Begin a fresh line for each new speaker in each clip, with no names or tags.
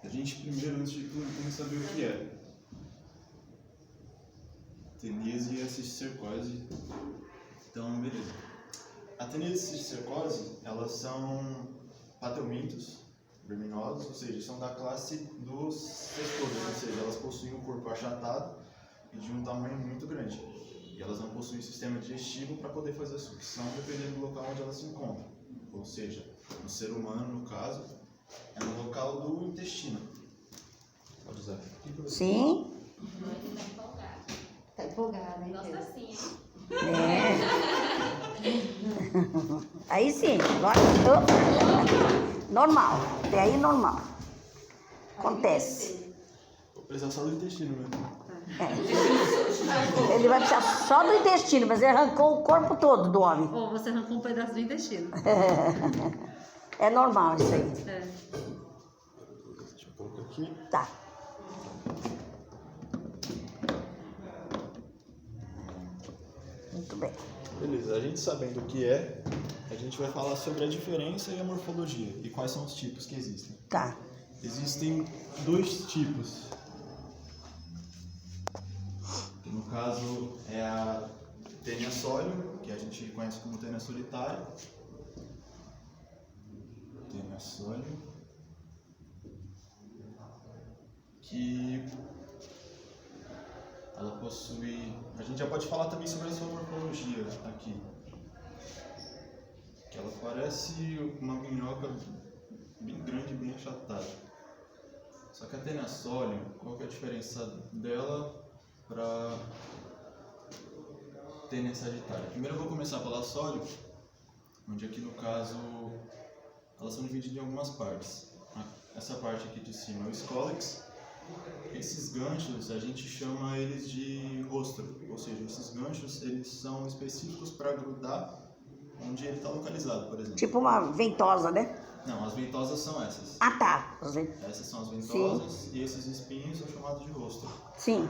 A gente primeiro, antes de tudo, tem que saber o que é. Ateníase e cisticercose. Então, beleza. Ateníase e cisticercose, elas são patelmintos verminosos, ou seja, são da classe dos cestosos, ou seja, elas possuem um corpo achatado e de um tamanho muito grande. E elas não possuem sistema digestivo para poder fazer a sucção dependendo do local onde elas se encontram. Ou seja, no ser humano, no caso, é no local do intestino. Pode usar.
Sim.
Tá empolgada, hein?
Nossa, sim.
É. Aí sim, normal. Até aí normal. Acontece.
Vou precisar só do intestino mesmo.
Ele vai precisar só do intestino, mas ele arrancou o corpo todo do homem.
Ou você arrancou um pedaço do intestino.
É normal isso aí.
É.
Deixa eu colocar aqui.
Tá. Muito bem.
Beleza, a gente sabendo o que é, a gente vai falar sobre a diferença e a morfologia e quais são os tipos que existem.
Tá.
Existem dois tipos. No caso é a tênia sólium, que a gente conhece como tênia solitária. Tênia sólium. Que ela possui... A gente já pode falar também sobre a sua morfologia aqui. Que ela parece uma minhoca bem grande e bem achatada. Só que a tênia sólium, qual que é a diferença dela para tênia sagitária? Primeiro eu vou começar pela sólium, onde aqui no caso elas são divididas em algumas partes. Essa parte aqui de cima é o escólex. Esses ganchos a gente chama eles de rostro, ou seja, esses ganchos eles são específicos para grudar onde ele está localizado, por exemplo.
Tipo uma ventosa, né?
Não, as ventosas são essas.
Ah, tá.
Essas são as ventosas e esses espinhos são chamados de rosto.
Sim.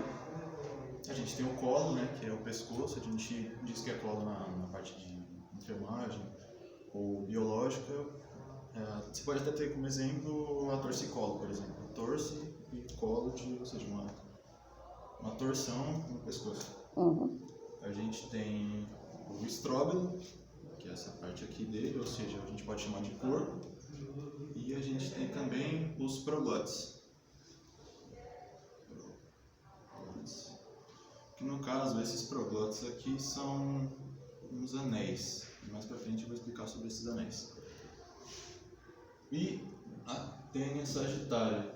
A gente tem o colo, né, que é o pescoço, a gente diz que é colo na parte de enfermagem ou biológica. Você pode até ter como exemplo a torcicolo, por exemplo. Torce e colo, ou seja, uma torção no pescoço.
Uhum.
A gente tem o estróbilo, que é essa parte aqui dele, ou seja, a gente pode chamar de corpo. E a gente tem também os proglotes. Que no caso, esses proglotes aqui são uns anéis. Mais pra frente eu vou explicar sobre esses anéis. E a tênia sagitária.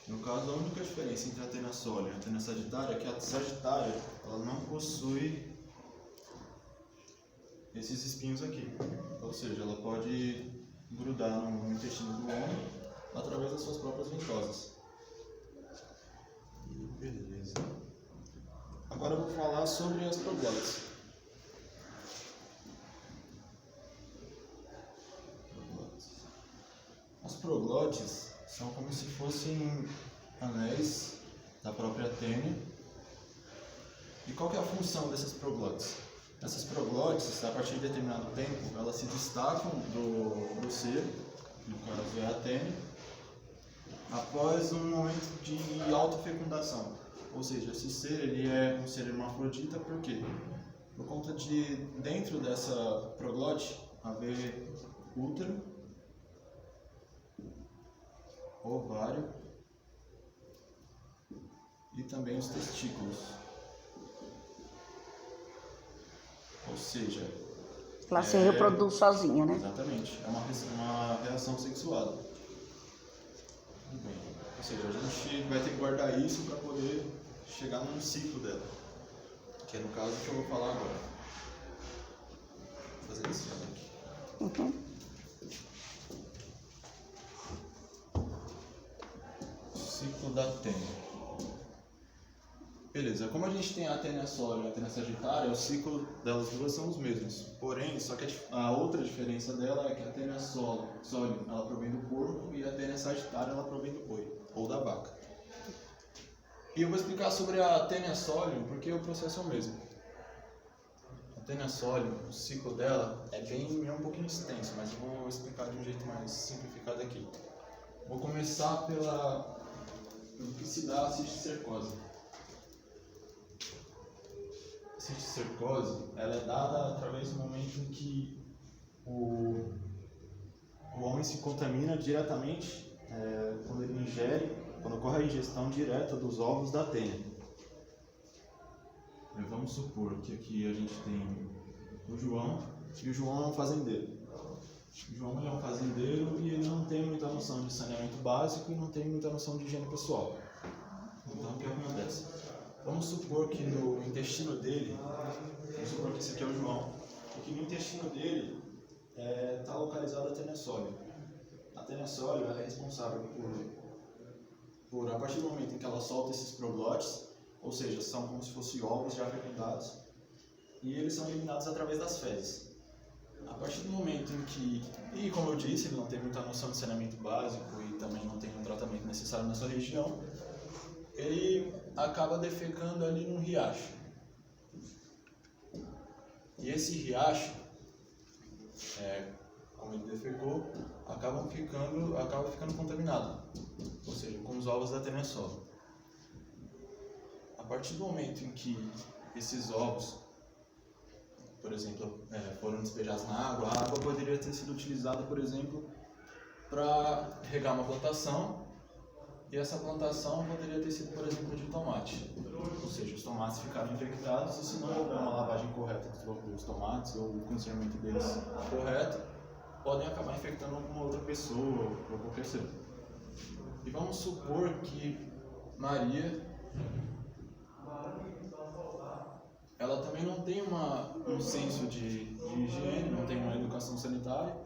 No caso, a única diferença entre a tênia sólium e a tênia sagitária é que a sagitária ela não possui esses espinhos aqui. Ou seja, ela pode grudar no intestino do homem através das suas próprias ventosas. Beleza. Agora eu vou falar sobre as proglotes. As proglotes são como se fossem anéis da própria tênia. E qual que é a função dessas proglotes? Essas proglotes, a partir de determinado tempo, elas se destacam do ser, no caso é a tênia, após um momento de autofecundação. Ou seja, esse ser ele é um ser hermafrodita, por quê? Por conta de, dentro dessa proglote, haver útero, ovário e também os testículos. Ou seja,
Ela se reproduz sozinha, né?
Exatamente, é uma reação sexuada. Muito bem. Ou seja, a gente vai ter que guardar isso para poder chegar num ciclo dela, que é no caso que eu vou falar agora. Vou fazer esse aqui.
Uhum.
Ciclo da tênia. Beleza, como a gente tem a tênia sólium e a tênia sagitária, o ciclo delas duas são os mesmos. Porém, só que a outra diferença dela é que a tênia sólium ela provém do porco e a tênia sagitária ela provém do boi, ou da vaca. E eu vou explicar sobre a tênia sólium porque o processo é o mesmo. A tenassólio, o ciclo dela é um pouquinho extenso, mas eu vou explicar de um jeito mais simplificado aqui. Vou começar pelo que se dá a cisticercose. A cisticercose, ela é dada através do momento em que o homem se contamina diretamente quando ele ingere, quando ocorre a ingestão direta dos ovos da tênia. Vamos supor que aqui a gente tem o João, e o João é um fazendeiro. O João é um fazendeiro e ele não tem muita noção de saneamento básico e não tem muita noção de higiene pessoal. Então, o que acontece? Vamos supor que no intestino dele, vamos supor que esse aqui é o João, e que no intestino dele está localizado a tenassólio. A tenassólio é responsável por, a partir do momento em que ela solta esses proglótides, ou seja, são como se fossem ovos já fecundados, e eles são eliminados através das fezes. A partir do momento em que, e como eu disse, ele não tem muita noção de saneamento básico e também não tem um tratamento necessário na sua região, ele acaba defecando ali num riacho. E esse riacho, como ele defecou, acaba ficando contaminado, ou seja, com os ovos da tenassólio. A partir do momento em que esses ovos, por exemplo, foram despejados na água, a água poderia ter sido utilizada, por exemplo, para regar uma plantação, e essa plantação poderia ter sido, por exemplo, de tomate. Ou seja, os tomates ficaram infectados e se não houver uma lavagem correta dos tomates ou o condicionamento deles correto, podem acabar infectando alguma outra pessoa ou qualquer ser. E vamos supor que Maria, ela também não tem um senso de higiene, não tem uma educação sanitária,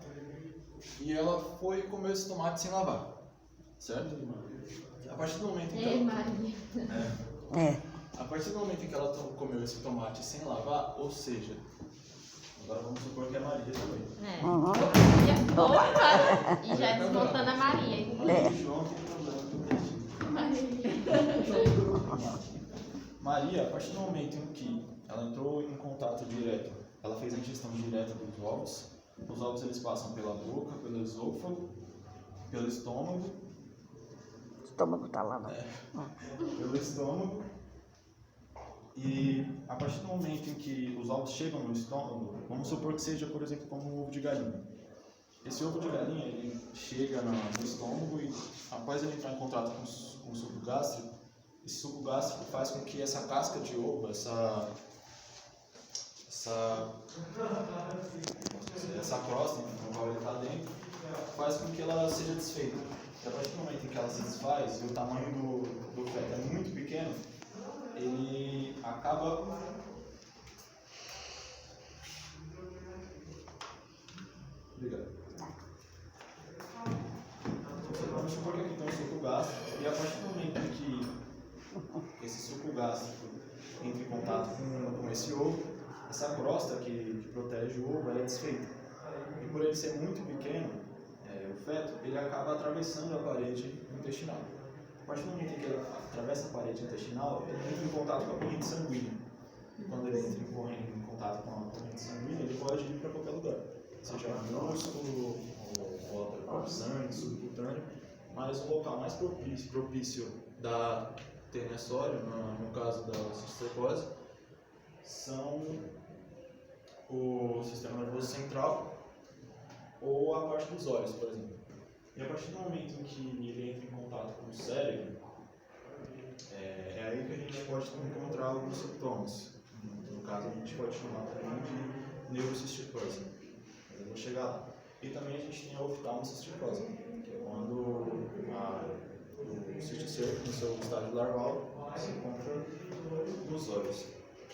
e ela foi comer esse tomate sem lavar, certo? A partir do momento em que a partir do momento em que ela comeu esse tomate sem lavar, ou seja, agora vamos supor que é Maria também.
Opa! E já desmontando a Maria.
João tem problema com Maria, a partir do momento em que ela entrou em contato direto, ela fez a ingestão direta dos ovos. Os ovos eles passam pela boca, pelo esôfago, pelo estômago.
O estômago tá lá, não.
Pelo estômago. E a partir do momento em que os ovos chegam no estômago, vamos supor que seja, por exemplo, como um ovo de galinha. Esse ovo de galinha ele chega no estômago e, após ele entrar em contato com o suco gástrico, esse suco gástrico faz com que essa casca de ovo, essa crosta no qual ele está dentro, faz com que ela seja desfeita. E a partir do momento em que ela se desfaz e o tamanho do feto é muito pequeno, ele acaba vamos supor que aqui tem um suco gástrico, e a partir do momento em que esse suco gástrico entra em contato com esse ovo, essa crosta que protege o ovo é desfeita. E por ele ser muito pequeno, o feto, ele acaba atravessando a parede intestinal. A partir do momento em que ele atravessa a parede intestinal, ele entra em contato com a corrente sanguínea. E quando ele entra em contato com a corrente sanguínea, ele pode ir para qualquer lugar, seja músculo, ou sangue, subcutâneo, mas o local mais propício da tenassólio, no caso da cisticercose, são o sistema nervoso central ou a parte dos olhos, por exemplo. E a partir do momento em que ele entra em contato com o cérebro, é aí que a gente pode encontrar alguns sintomas. No caso, a gente pode chamar também de neurocisticercose. Mas eu vou chegar lá. E também a gente tem a oftalmocisticercose, que é quando o cisticerco, no seu estágio larval, se encontra nos olhos.